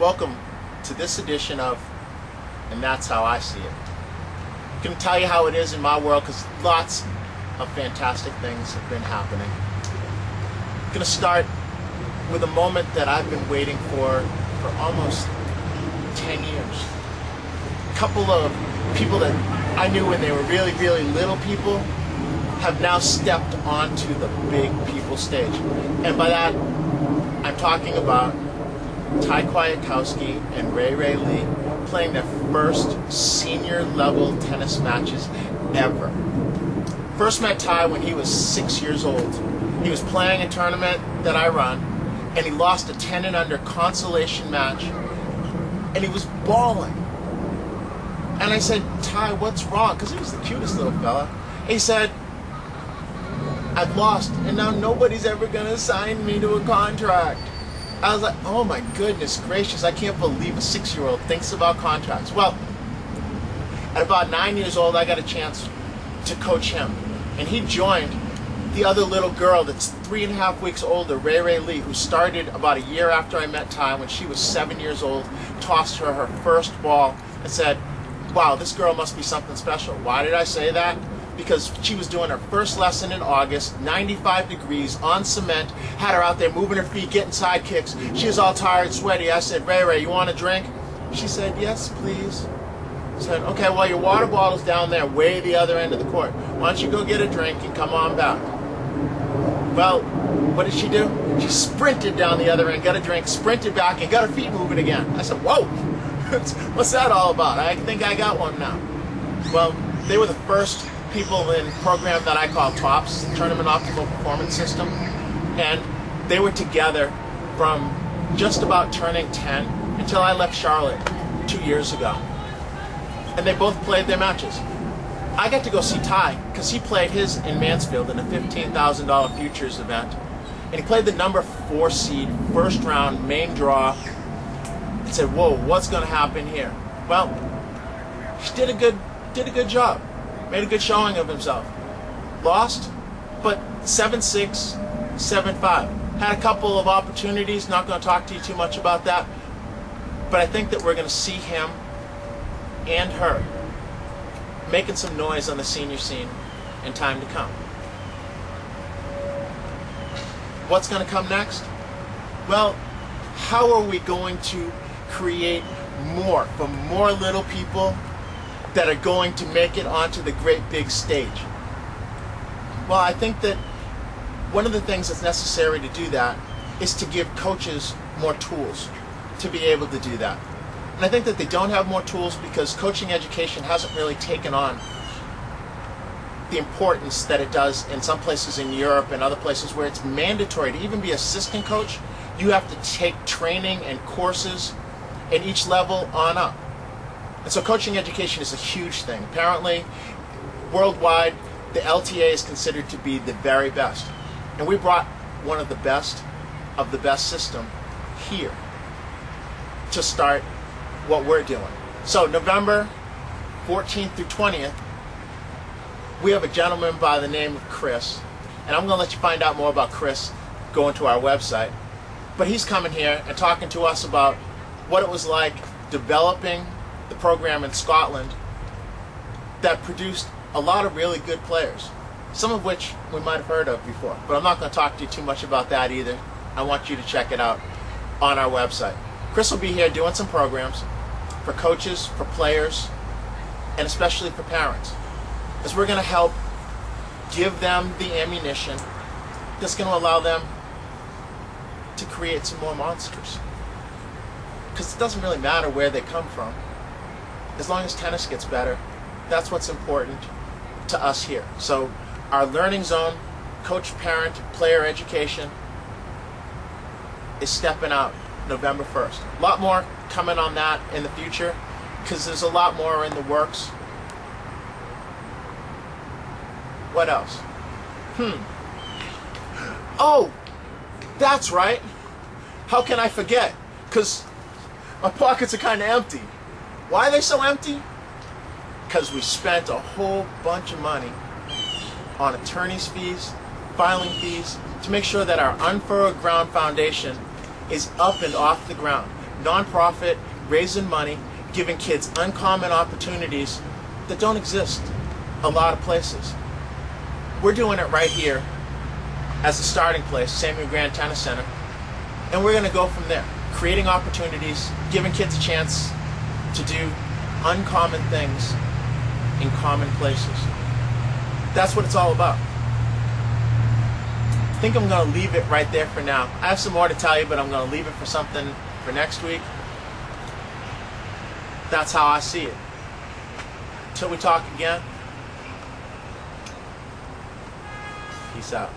Welcome to this edition of And That's How I See It. I'm going to tell you how it is in my world because lots of fantastic things have been happening. I'm going to start with a moment that I've been waiting for almost 10 years. A couple of people that I knew when they were really, really little people have now stepped onto the big people stage. And by that, I'm talking about Ty Kwiatkowski and ReeRee Lee playing their first senior level tennis matches ever. First met Ty when he was 6 years old. He was playing a tournament that I run, and he lost a 10 and under consolation match, and he was bawling. And I said, Ty, what's wrong? Because he was the cutest little fella. He said, I've lost, and now nobody's ever going to sign me to a contract. I was like, oh my goodness gracious, I can't believe a 6-year-old thinks about contracts. Well, at about 9 years old, I got a chance to coach him. And he joined the other little girl that's 3.5 weeks older, ReeRee Lee, who started about a year after I met Ty when she was 7 years old, tossed her first ball and said, wow, this girl must be something special. Why did I say that? Because she was doing her first lesson in August, 95 degrees, on cement, had her out there moving her feet, getting side kicks. She was all tired, sweaty. I said, ReeRee, you want a drink? She said, yes, please. I said, okay, well, your water bottle's down there, way the other end of the court. Why don't you go get a drink and come on back? Well, what did she do? She sprinted down the other end, got a drink, sprinted back, and got her feet moving again. I said, whoa, what's that all about? I think I got one now. Well, they were the first people in a program that I call TOPS, Tournament Optimal Performance System, and they were together from just about turning 10 until I left Charlotte 2 years ago. And they both played their matches. I got to go see Ty because he played his in Mansfield in a $15,000 futures event, and he played the number 4 seed, first round, main draw. I said, whoa, what's going to happen here? Well, he did a good job. Made a good showing of himself. Lost, but 7-6, 7-5. Had a couple of opportunities, not going to talk to you too much about that, but I think that we're going to see him and her making some noise on the senior scene in time to come. What's going to come next? Well, how are we going to create more for more little people that are going to make it onto the great big stage? Well, I think that one of the things that's necessary to do that is to give coaches more tools to be able to do that. And I think that they don't have more tools because coaching education hasn't really taken on the importance that it does in some places in Europe and other places where it's mandatory to even be assistant coach. You have to take training and courses in each level on up. And so coaching education is a huge thing. Apparently, worldwide, the LTA is considered to be the very best. And we brought one of the best system here to start what we're doing. So November 14th through 20th, we have a gentleman by the name of Kris. And I'm going to let you find out more about Kris going to our website. But he's coming here and talking to us about what it was like developing the program in Scotland that produced a lot of really good players, some of which we might have heard of before. But I'm not going to talk to you too much about that either. I want you to check it out on our website. Kris will be here doing some programs for coaches, for players, and especially for parents, as we're going to help give them the ammunition that's going to allow them to create some more monsters. Because it doesn't really matter where they come from. As long as tennis gets better, that's what's important to us here. So our learning zone, coach, parent, player education is stepping out November 1st. A lot more coming on that in the future because there's a lot more in the works. What else? Oh, that's right. How can I forget? Because my pockets are kind of empty. Why are they so empty? Because we spent a whole bunch of money on attorney's fees, filing fees, to make sure that our Unfurrowed Ground Foundation is up and off the ground. nonprofit, raising money, giving kids uncommon opportunities that don't exist a lot of places. We're doing it right here as a starting place, Samuel Grand Tennis Center, and we're going to go from there, creating opportunities, giving kids a chance to do uncommon things in common places. That's what it's all about. I think I'm going to leave it right there for now. I have some more to tell you, but I'm going to leave it for something for next week. That's how I see it. Until we talk again, peace out.